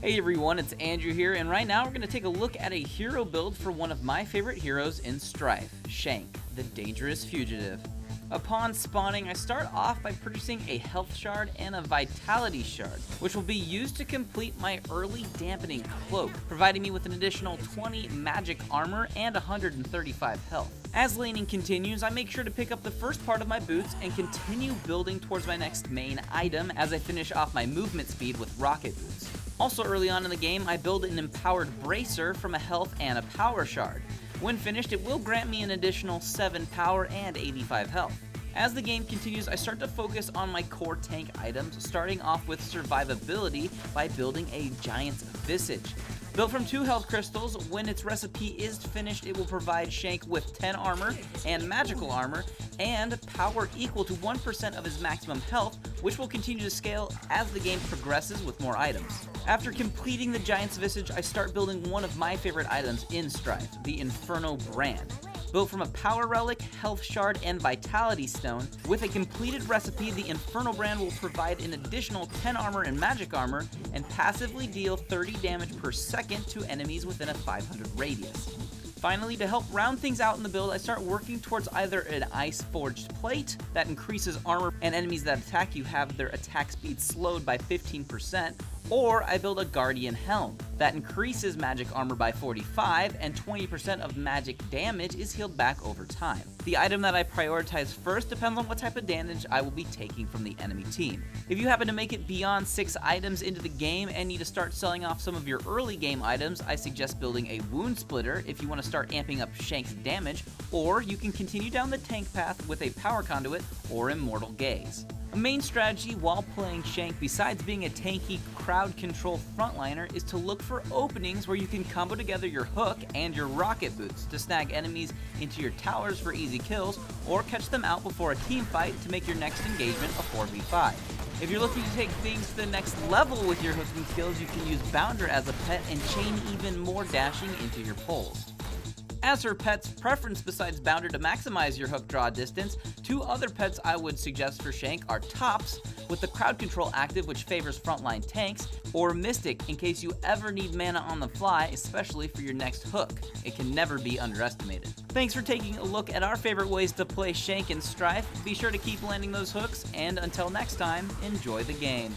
Hey everyone, it's Andrew here, and right now we're going to take a look at a hero build for one of my favorite heroes in Strife, Shank, the Dangerous Fugitive. Upon spawning, I start off by purchasing a health shard and a vitality shard, which will be used to complete my early dampening cloak, providing me with an additional 20 magic armor and 135 health. As laning continues, I make sure to pick up the first part of my boots and continue building towards my next main item as I finish off my movement speed with rocket boots. Also early on in the game, I build an empowered bracer from a health and a power shard. When finished, it will grant me an additional 7 power and 85 health. As the game continues, I start to focus on my core tank items, starting off with survivability by building a Giant's Visage. Built from 2 health crystals, when its recipe is finished, it will provide Shank with 10 armor and magical armor, and power equal to 1% of his maximum health, which will continue to scale as the game progresses with more items. After completing the Giant's Visage, I start building one of my favorite items in Strife, the Inferno Brand. Built from a power relic, health shard, and vitality stone, with a completed recipe, the Inferno Brand will provide an additional 10 armor and magic armor, and passively deal 30 damage per second to enemies within a 500 radius. Finally, to help round things out in the build, I start working towards either an Ice Forged Plate that increases armor and enemies that attack you have their attack speed slowed by 15%, or I build a Guardian Helm that increases magic armor by 45 and 20% of magic damage is healed back over time. The item that I prioritize first depends on what type of damage I will be taking from the enemy team. If you happen to make it beyond 6 items into the game and need to start selling off some of your early game items, I suggest building a Wound Splitter if you want to start amping up Shank's damage, or you can continue down the tank path with a Power Conduit or Immortal Gaze. A main strategy while playing Shank, besides being a tanky crowd control frontliner, is to look for openings where you can combo together your hook and your rocket boots to snag enemies into your towers for easy kills, or catch them out before a team fight to make your next engagement a 4v5. If you're looking to take things to the next level with your hooking skills, you can use Bounder as a pet and chain even more dashing into your pulls. As for pets preference besides Bounder to maximize your hook draw distance, 2 other pets I would suggest for Shank are Tops, with the crowd control active which favors frontline tanks, or Mystic in case you ever need mana on the fly, especially for your next hook. It can never be underestimated. Thanks for taking a look at our favorite ways to play Shank in Strife. Be sure to keep landing those hooks, and until next time, enjoy the game.